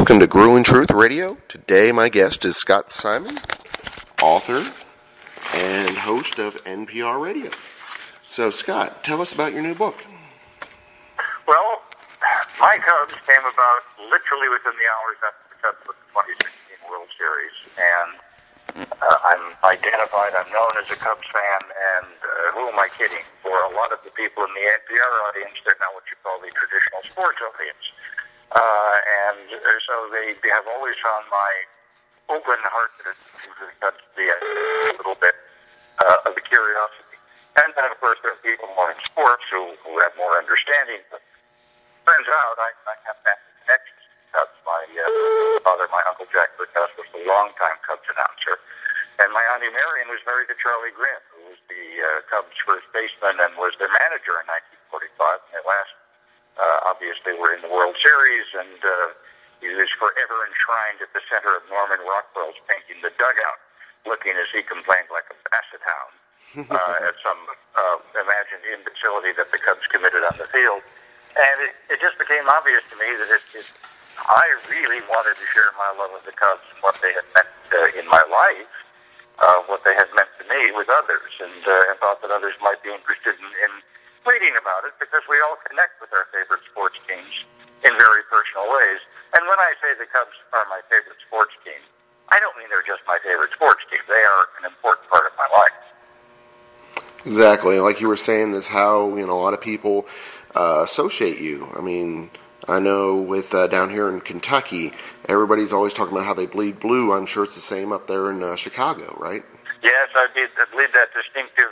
Welcome to Grueling Truth Radio. Today my guest is Scott Simon, author and host of NPR Radio. So Scott, tell us about your new book. Well, my Cubs came about literally within the hours after the Cubs won the 2016 World Series, and I'm identified, I'm known as a Cubs fan, and who am I kidding? For a lot of the people in the NPR audience, they're not what you call the traditional sports audience. And so they have always found my open heart to the Cubs to be a little bit of a curiosity. And then, of course, there are people more in sports who have more understanding. But turns out I have family connections to the Cubs. My father, my Uncle Jack Burkhouse, was a longtime Cubs announcer. And my Auntie Marion was married to Charlie Grimm, who was the Cubs first baseman and was their manager in 1945. And at last, obviously, we're in the World Series, and he was forever enshrined at the center of Norman Rockwell's painting, The Dugout, looking as he complained like a basset hound at some imagined imbecility that the Cubs committed on the field. And it just became obvious to me that I really wanted to share my love of the Cubs and what they had meant in my life, what they had meant to me with others, and thought that others might be interested in reading about it, because we all connect with our favorite sports teams in very personal ways. And when I say the Cubs are my favorite sports team, I don't mean they're just my favorite sports team. They are an important part of my life. Exactly. Like you were saying, that's how a lot of people associate you. I mean, I know with down here in Kentucky, everybody's always talking about how they bleed blue. I'm sure it's the same up there in Chicago, right? Yes, I believe that distinctive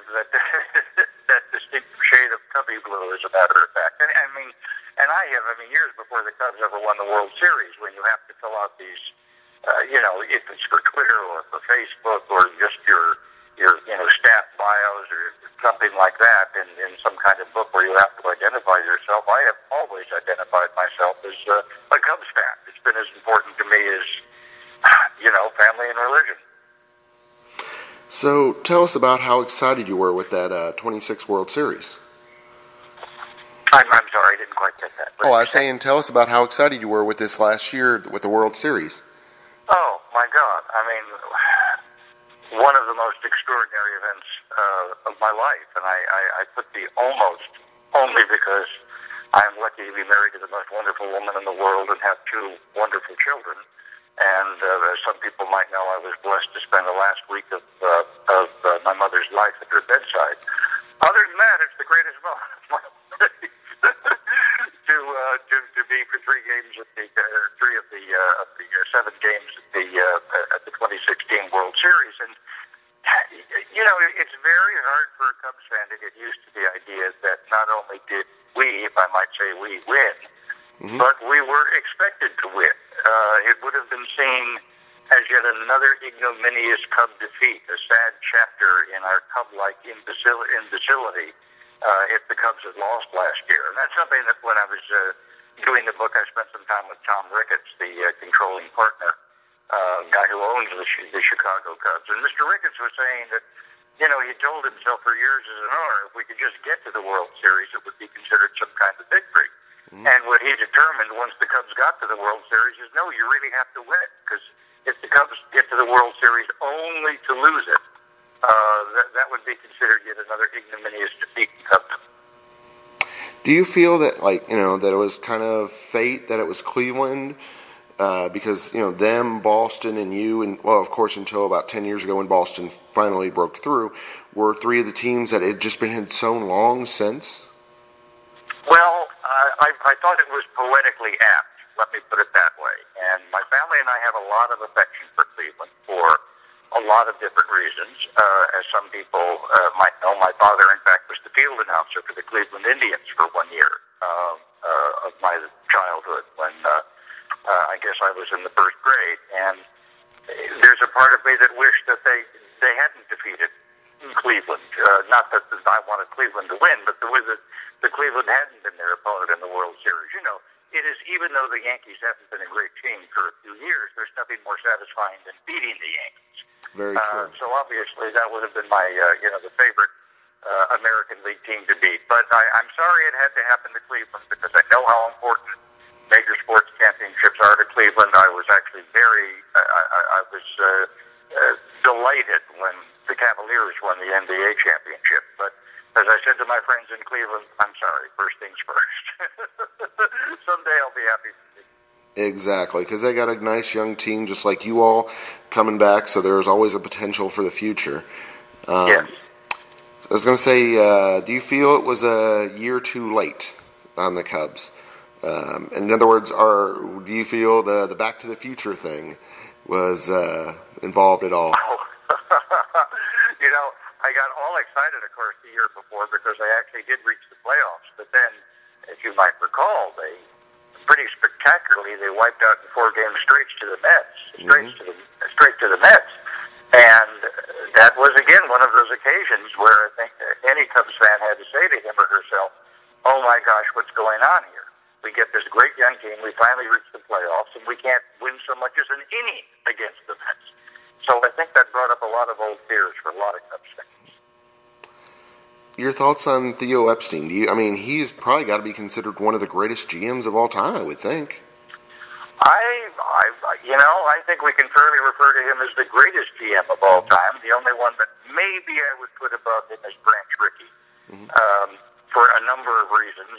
that distinctive shade of cubby blue, as a matter of fact. And I have years before the Cubs ever won the World Series, when you have to fill out these, if it's for Twitter or for Facebook or just your staff bios or something like that in some kind of book where you have to identify yourself. I have always identified myself as a Cubs fan. It's been as important to me as, family and religion. So tell us about how excited you were with that 26 World Series. I'm sorry, I didn't quite get that. I was saying, tell us about how excited you were with this last year with the World Series. Oh, my God. One of the most extraordinary events of my life. And I put the almost only because I'm lucky to be married to the most wonderful woman in the world and have two wonderful children. And as some people might know, I was blessed to spend the last week of my mother's life at her bedside. Other than that, it's the greatest moment of my life to be for three of the 7 games at the 2016 World Series. And it's very hard for a Cubs fan to get used to the idea that not only did we, if I might say we, win, but we were expected to win. It would have been seen as yet another ignominious Cub defeat, a sad chapter in our Cub-like imbecility if the Cubs had lost last year. And that's something that when I was doing the book, I spent some time with Tom Ricketts, the controlling partner, guy who owns the Chicago Cubs. And Mr. Ricketts was saying that, he told himself for years as an owner, if we could just get to the World Series, it would be considered some kind of victory. And what he determined once the Cubs got to the World Series is, no, you really have to win, because if the Cubs get to the World Series only to lose it, that would be considered yet another ignominious defeat in Cubs. Do you feel that, that it was kind of fate that it was Cleveland? Because, them, Boston, and you, and, well, of course, until about 10 years ago when Boston finally broke through, were three of the teams that had just been so long since? Well, I thought it was poetically apt, let me put it that way. And my family and I have a lot of affection for Cleveland for a lot of different reasons. As some people might know, my father, in fact, was the field announcer for the Cleveland Indians for 1 year of my childhood when I guess I was in the first grade. And there's a part of me that wished that they hadn't defeated Cleveland. Not that I wanted Cleveland to win, but the Cleveland hadn't been their opponent in the World Series. It is, even though the Yankees haven't been a great team for a few years, there's nothing more satisfying than beating the Yankees. Very true. So obviously that would have been my, the favorite American League team to beat. But I'm sorry it had to happen to Cleveland, because I know how important major sports championships are to Cleveland. I was actually I was delighted when the Cavaliers won the NBA championship. But as I said to my friends in Cleveland, I'm sorry, first things first. Someday I'll be happy to see. Exactly, because they got a nice young team just like you all coming back, so there's always a potential for the future. Yes. I was going to say, do you feel it was a year too late on the Cubs? In other words, do you feel the Back to the Future thing was involved at all? You know, I got all excited, of course, the year before because they actually did reach the playoffs. But then, as you might recall, they pretty spectacularly they wiped out in 4 games straight to the Mets, straight to the Mets. And that was, again, one of those occasions where I think any Cubs fan had to say to him or herself, oh my gosh, what's going on here? We get this great young team, we finally reach the playoffs, and we can't win so much as an inning against the Mets. So I think that brought up a lot of old fears for a lot of Cubs fans. Your thoughts on Theo Epstein? He's probably got to be considered one of the greatest GMs of all time, I would think. I think we can fairly refer to him as the greatest GM of all time. The only one that maybe I would put above him is Branch Rickey, for a number of reasons.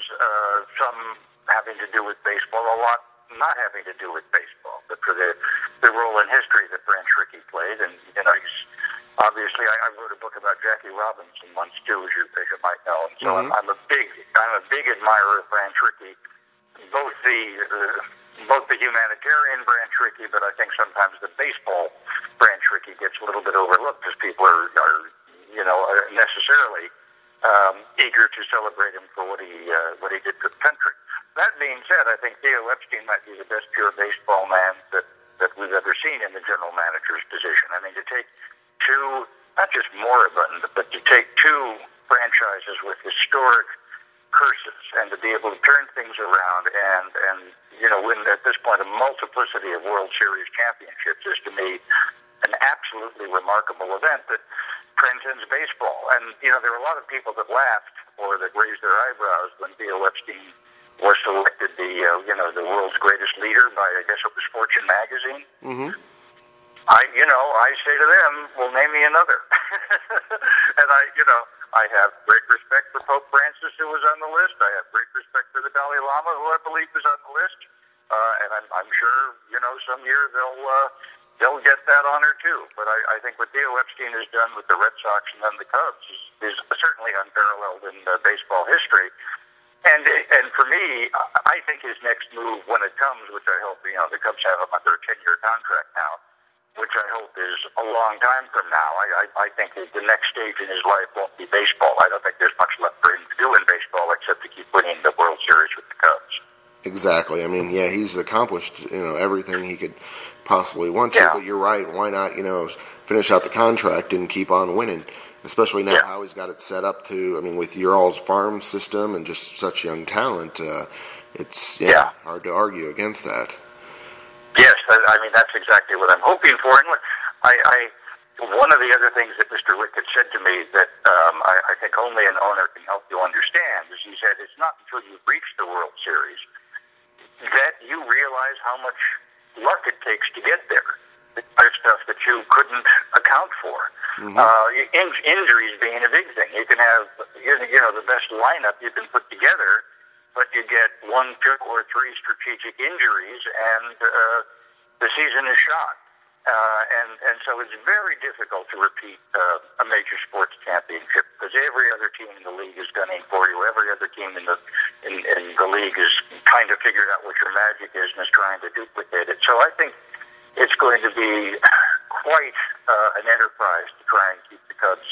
Some having to do with baseball, a lot not having to do with baseball, but for the role in history that Branch Rickey played. And he's obviously I wrote a book about Jackie Robinson once too, as you might know. And so I'm a big admirer of Branch Rickey, both the humanitarian Branch Rickey, but I think sometimes the baseball Branch Rickey gets a little bit overlooked because people are necessarily eager to celebrate him for what he did for the country. That being said, I think Theo Epstein might be the best pure baseball man that we've ever seen in the general manager's position. I mean, to take two, not just moribund, but to take two franchises with historic curses and to be able to turn things around and win at this point a multiplicity of World Series championships is to me an absolutely remarkable event that transcends baseball. And there were a lot of people that laughed or that raised their eyebrows when Theo Epstein was selected the world's greatest leader by, I guess it was Fortune magazine. Mm-hmm. I say to them, well, name me another. And I have great respect for Pope Francis, who was on the list. I have great respect for the Dalai Lama, who I believe was on the list. And I'm sure, some year they'll get that honor too. But I think what Theo Epstein has done with the Red Sox and then the Cubs is certainly unparalleled in baseball history. And for me, I think his next move when it comes, which I hope, the Cubs have him under a 10-year contract now, which I hope is a long time from now. I think the next stage in his life won't be baseball. I don't think there's much left for him to do in baseball except to keep winning the World Series with the Cubs. Exactly. He's accomplished, everything he could possibly want to, but you're right. Why not, finish out the contract and keep on winning, especially now how he's got it set up to, with your all's farm system and just such young talent, it's hard to argue against that. Yes, that's exactly what I'm hoping for. And one of the other things that Mr. Rickett said to me that I think only an owner can help you understand is he said it's not until you reach the World Series that you realize how much luck it takes to get there. There's stuff that you couldn't account for. Mm-hmm. Injuries being a big thing. You can have the best lineup you can put together, but you get 1, 2, or 3 strategic injuries, and the season is shot. And so it's very difficult to repeat a major sports championship because every other team in the league is gunning for you. Every other team in the league is kind of figured out what your magic is and is trying to duplicate it. So I think it's going to be quite an enterprise to try and keep the Cubs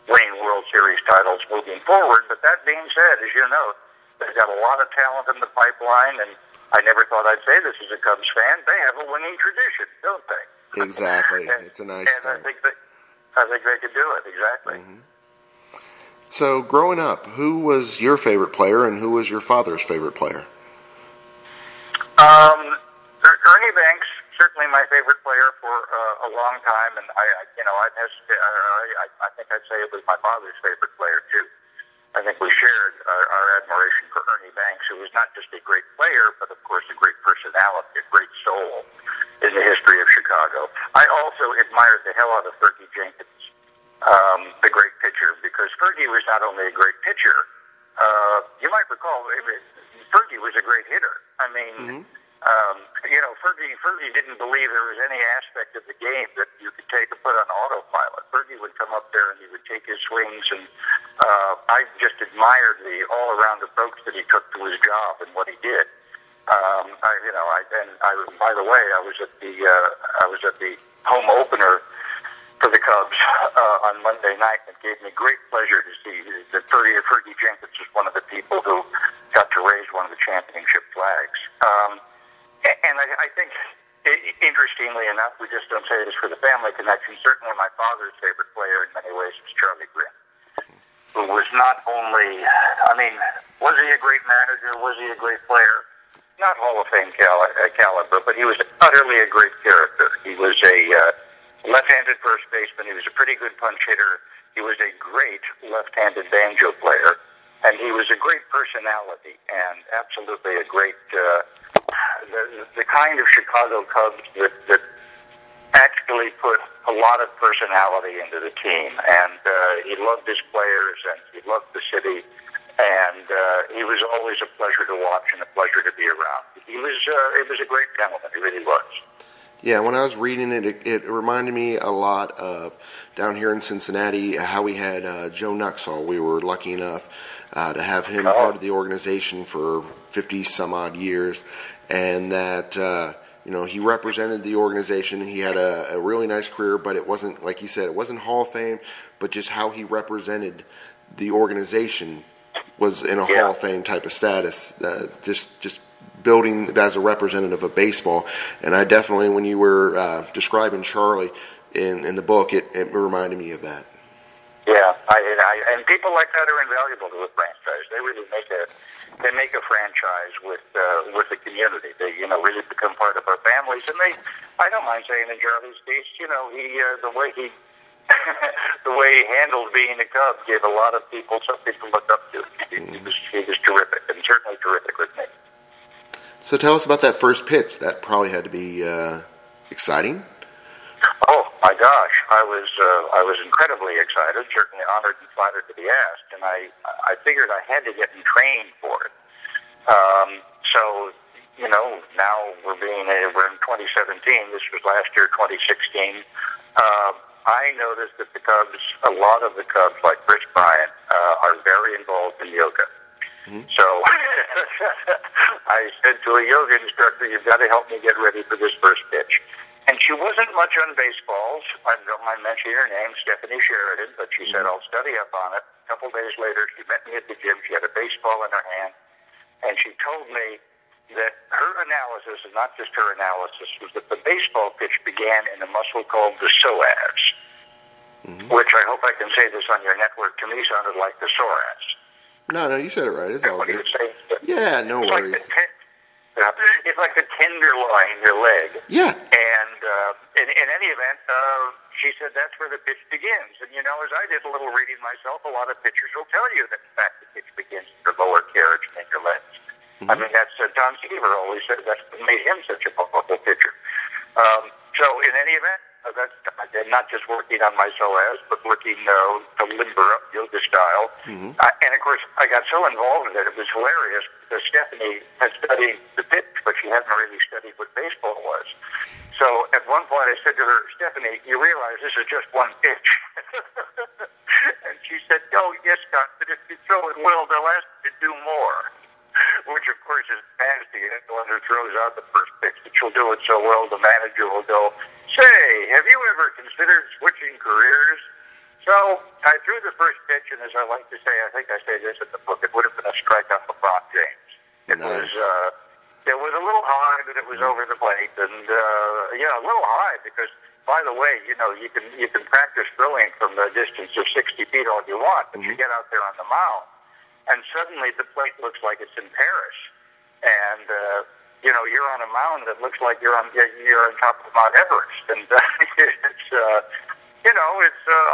winning World Series titles moving forward. But that being said, as you know, they've got a lot of talent in the pipeline, and I never thought I'd say this as a Cubs fan. They have a winning tradition, don't they? Exactly. It's a nice start. I think they could do it, exactly. Mm-hmm. So, growing up, who was your favorite player and who was your father's favorite player? Ernie Banks, certainly my favorite player for a long time, and I think I'd say it was my father's favorite player too. I think we shared our admiration for Ernie Banks, who was not just a great player, but of course a great personality, a great soul in the history of Chicago. I also admired the hell out of Fergie Jenkins, the great pitcher, because Fergie was not only a great pitcher, you might recall, Fergie was a great hitter. I mean, Fergie didn't believe there was any aspect of the game that you could take and put on autopilot. Fergie would come up there and he would take his swings, and I just admired the all-around approach that he took to his job and what he did. By the way, I was at the home opener for the Cubs on Monday night, and it gave me great pleasure to see that Fergie Jenkins was one of the people who got to raise one of the championship flags. And I think, interestingly enough, we just don't say this for the family connection. Certainly, my father's favorite player in many ways was Charlie Green, who was not only, was he a great manager? Was he a great player? Not Hall of Fame caliber, but he was utterly a great character. He was a left-handed first baseman. He was a pretty good punch hitter. He was a great left-handed banjo player, and he was a great personality and absolutely a great, the kind of Chicago Cubs that actually put a lot of personality into the team. And he loved his players, and he loved the city. And he was always a pleasure to watch and a pleasure to be around. He was a great gentleman. He really was. Yeah, when I was reading it, it reminded me a lot of down here in Cincinnati how we had Joe Nuxhall. We were lucky enough to have him part of the organization for 50 some odd years, and that he represented the organization. He had a really nice career, but it wasn't, like you said, it wasn't Hall of Fame, but just how he represented the organization was in a Hall of Fame type of status, just building as a representative of baseball. And I definitely, when you were describing Charlie in the book, it reminded me of that. Yeah, and people like that are invaluable to a franchise. They really make a franchise with the community. They really become part of our families. And I don't mind saying in Charlie's case, the way he handled being a Cub gave a lot of people something to look up to. He was terrific, and certainly terrific with me. So tell us about that first pitch. That probably had to be exciting. Oh my gosh, I was incredibly excited, certainly honored and flattered to be asked, and I figured I had to get in training for it. So now we're in 2017. This was last year, 2016. I noticed that a lot of the Cubs, like Chris Bryant, are very involved in yoga. Mm-hmm. So I said to a yoga instructor, "You've got to help me get ready for this first pitch." And she wasn't much on baseballs. I don't mind mentioning her name, Stephanie Sheridan, but she said, "I'll study up on it." A couple days later, she met me at the gym. She had a baseball in her hand, and she told me that her analysis, and not just her analysis, was that the baseball pitch began in a muscle called the psoas, which I hope I can say this on your network, to me sounded like the psoas. No, you said it right. It's all good. Yeah, no worries. It's like the tenderloin in your leg. Yeah. And in any event, she said that's where the pitch begins. And, as I did a little reading myself, a lot of pitchers will tell you that, in fact, the pitch begins in your lower carriage than your legs. Mm-hmm. I mean, that's Tom Seaver always said that's what made him such a powerful pitcher. So in any event, that's not just working on my psoas, but working to limber up yoga style. Mm-hmm. And of course, I got so involved in it, it was hilarious because Stephanie had studied the pitch, but she hadn't really studied what baseball was. So at one point I said to her, "Stephanie, you realize this is just one pitch?" And she said, "Oh, yes, Scott, but if you throw it well, they'll ask you to do more." Which, of course, is nasty. The one who throws out the first pitch, that she'll do it so well, the manager will go, "Say, have you ever considered switching careers?" So I threw the first pitch, and as I like to say, I think I say this in the book, it would have been a strike on LeBron James. It was a little high, but it was over the plate, and a little high because, by the way, you can practice throwing from the distance of 60 feet all you want, but you get out there on the mound, and suddenly the plate looks like it's in Paris, and you're on a mound that looks like you're on top of Mount Everest, and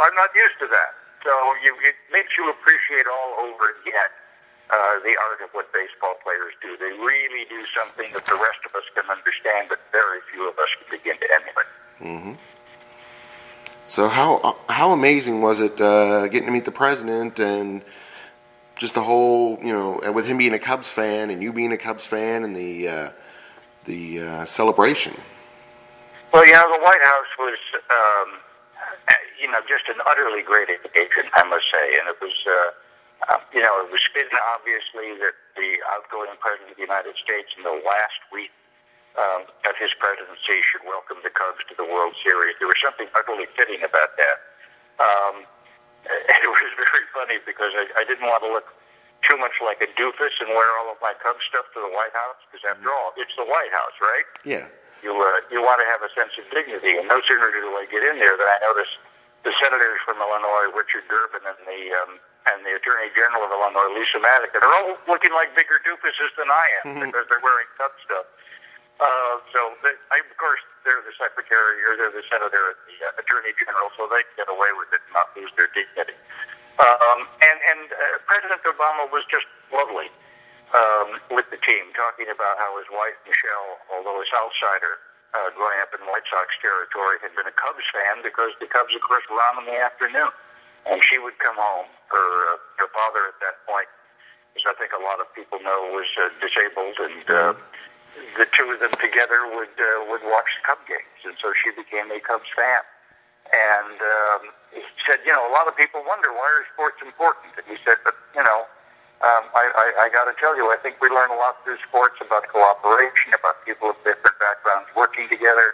I'm not used to that. So it makes you appreciate all over again the art of what baseball players do. They really do something that the rest of us can understand, but very few of us can begin to emulate. Mm-hmm. So how amazing was it getting to meet the president and just the whole, and with him being a Cubs fan and you being a Cubs fan and the celebration? Well, the White House was, just an utterly great occasion, I must say, and it was, it was fitting, obviously, that the outgoing president of the United States in the last week of his presidency should welcome the Cubs to the World Series. There was something utterly fitting about that. And it was very funny because I didn't want to look too much like a doofus and wear all of my Cubs stuff to the White House, because after all, it's the White House, right? Yeah. You want to have a sense of dignity, and no sooner do I get in there than I notice the senators from Illinois, Richard Durbin, and the Attorney General of Illinois, Lisa Maddox, and they're all looking like bigger doofuses than I am because they're wearing Cubs stuff. Of course, they're the secretary or they're the senator and the attorney general, so they can get away with it and not lose their dignity. President Obama was just lovely with the team, talking about how his wife, Michelle, although a Southsider, growing up in White Sox territory, had been a Cubs fan because the Cubs, of course, were on in the afternoon. And she would come home. Her father at that point, as I think a lot of people know, was disabled, and the two of them together would watch the Cub games, and so she became a Cubs fan. And he said, a lot of people wonder, why are sports important? And he said, but, I got to tell you, I think we learn a lot through sports about cooperation, about people of different backgrounds working together.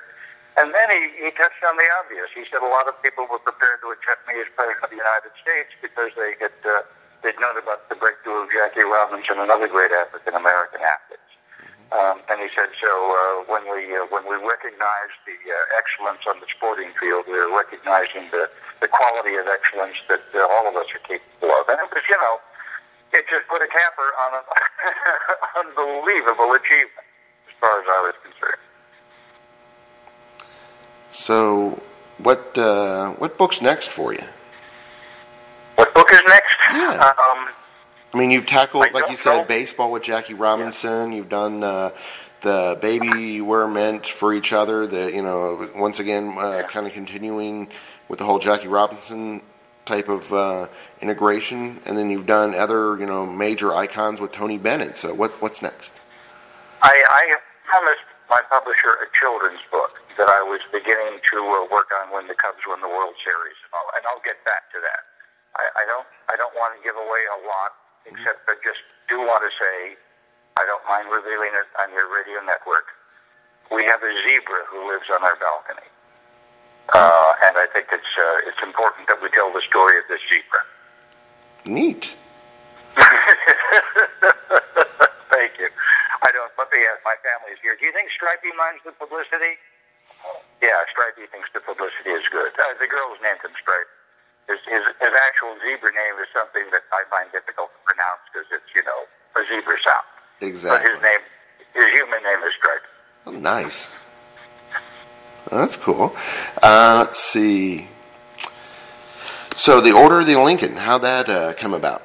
And then he touched on the obvious. He said a lot of people were prepared to accept me as President of the United States because they'd known about the breakthrough of Jackie Robinson and other great African-American athletes. And he said, so when we recognize the excellence on the sporting field, we're recognizing the quality of excellence that all of us are capable of. And it was, it just put a capper on an unbelievable achievement as far as I was concerned. So, what book's next for you? What book is next? Yeah. I mean, you've tackled, like you said, baseball with Jackie Robinson. Yeah. You've done the Baby We're Meant for Each Other. Once again, kind of continuing with the whole Jackie Robinson type of integration. And then you've done other, major icons with Tony Bennett. So what's next? I promised my publisher a children's book that I was beginning to work on when the Cubs won the World Series, and I'll get back to that. I don't want to give away a lot, except I just do want to say, I don't mind revealing it on your radio network. We have a zebra who lives on our balcony, and I think it's important that we tell the story of this zebra. Neat. Thank you. Let me ask, my family's here. Do you think Stripey minds the publicity? Yeah, Stripey thinks the publicity is good. The girl's named him Stripe. His actual zebra name is something that I find difficult to pronounce because it's, a zebra sound. Exactly. But his human name is Stripe. Oh, nice. Oh, that's cool. Let's see. So, the Order of the Lincoln, how'd that come about?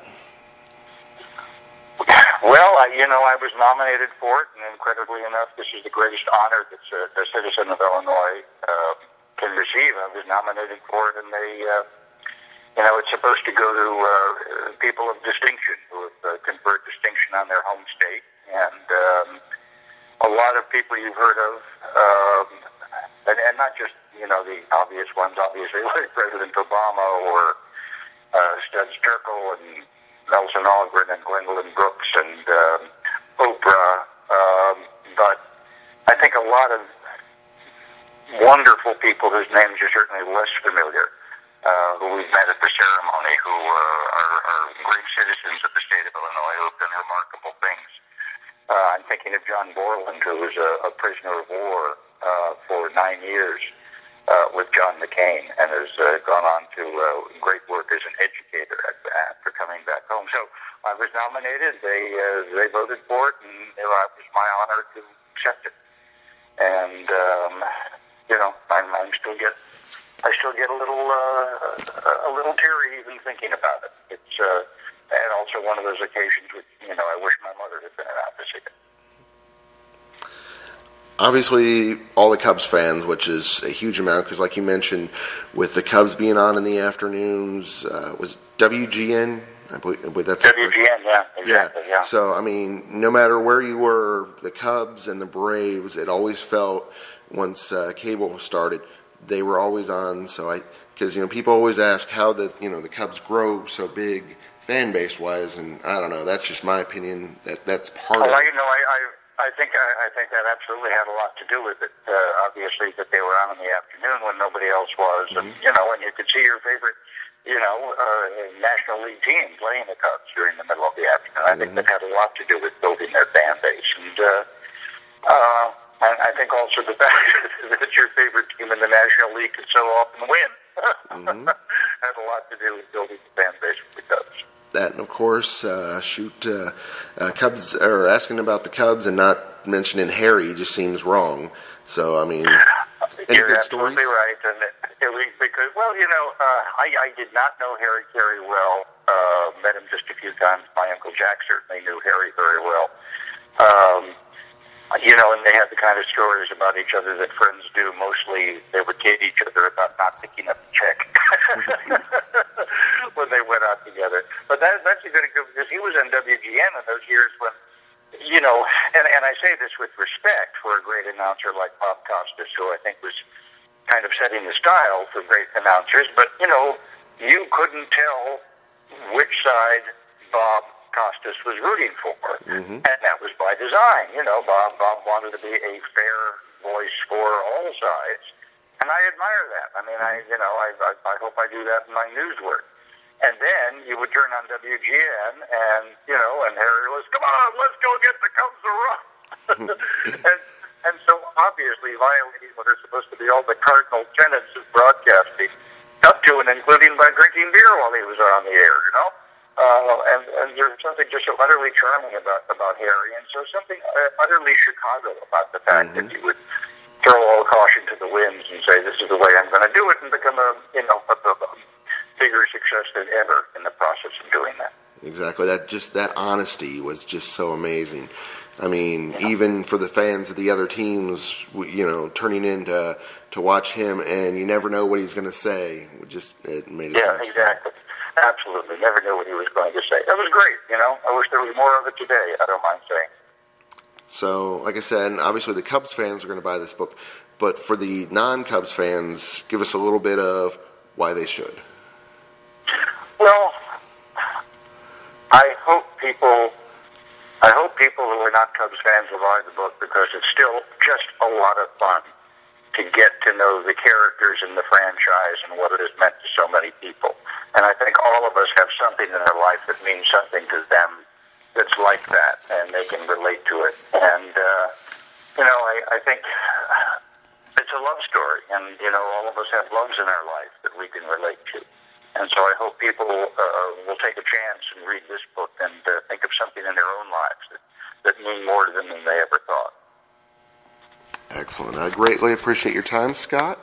Well, I was nominated for it, and incredibly enough, this is the greatest honor that a citizen of Illinois can receive. I was nominated for it, and they, it's supposed to go to people of distinction who have conferred distinction on their home state, and a lot of people you've heard of, and not just, the obvious ones, obviously, like President Obama or Studs Terkel and Nelson Algren and Gwendolyn Brooks and Oprah, but I think a lot of wonderful people whose names are certainly less familiar, who we've met at the ceremony, who are great citizens of the state of Illinois who have done remarkable things. I'm thinking of John Borland, who was a prisoner of war for 9 years with John McCain, and has gone on to great work as an educator after coming back home. So I was nominated. They voted for it, and it was my honor to accept it. And I'm still get a little teary even thinking about it. It's and also one of those occasions which I wish my mother had been around to see it. Obviously, all the Cubs fans, which is a huge amount, because like you mentioned, with the Cubs being on in the afternoons, was WGN? I believe that's WGN, yeah, exactly, yeah. So, I mean, no matter where you were, the Cubs and the Braves, it always felt, once cable started, they were always on. So because people always ask how the Cubs grow so big fan base wise, and I don't know. That's just my opinion. That's part of it. I think that absolutely had a lot to do with it. Obviously, that they were on in the afternoon when nobody else was, and and you could see your favorite, National League team playing the Cubs during the middle of the afternoon. I think that had a lot to do with building their fan base, and I think also the fact that your favorite team in the National League could so often win had a lot to do with building the fan base for the Cubs. That, and of course, Cubs, or asking about the Cubs and not mentioning Harry just seems wrong. So, I mean, you're absolutely right. And because, I did not know Harry very well. Met him just a few times. My Uncle Jack certainly knew Harry very well. And they had the kind of stories about each other that friends do. Mostly, they would kid each other about not picking up the check when they went out together. But that's a good example, because he was on WGN in those years when, and I say this with respect for a great announcer like Bob Costas, who I think was kind of setting the style for great announcers. But, you couldn't tell which side Bob Costas was rooting for, and that was by design. Bob wanted to be a fair voice for all sides, and I admire that. I mean, I hope I do that in my news work. And then you would turn on WGN, and and Harry was, "Come on, let's go get the Cubs a run," and so obviously violating what are supposed to be all the cardinal tenets of broadcasting, up to and including by drinking beer while he was on the air. And there's something just so utterly charming about Harry, and so something utterly Chicago about the fact that he would throw all caution to the winds and say, "This is the way I'm going to do it," and become a bigger success than ever in the process of doing that. Exactly. That honesty was just so amazing. I mean, even for the fans of the other teams, turning in to watch him, and you never know what he's going to say. It made it. Yeah, exactly. Absolutely. Never knew what he was going to say. That was great, I wish there was more of it today, I don't mind saying. So, like I said, and obviously the Cubs fans are going to buy this book, but for the non-Cubs fans, give us a little bit of why they should. Well, I hope people who are not Cubs fans will buy the book, because it's still just a lot of fun to get to know the characters in the franchise and what it has meant to so many people. And I think all of us have something in our life that means something to them that's like that, and they can relate to it. And, I think it's a love story, and, all of us have loves in our life that we can relate to. And so I hope people will take a chance and read this book and think of something in their own lives that mean more to them than they ever thought. Excellent. I greatly appreciate your time, Scott.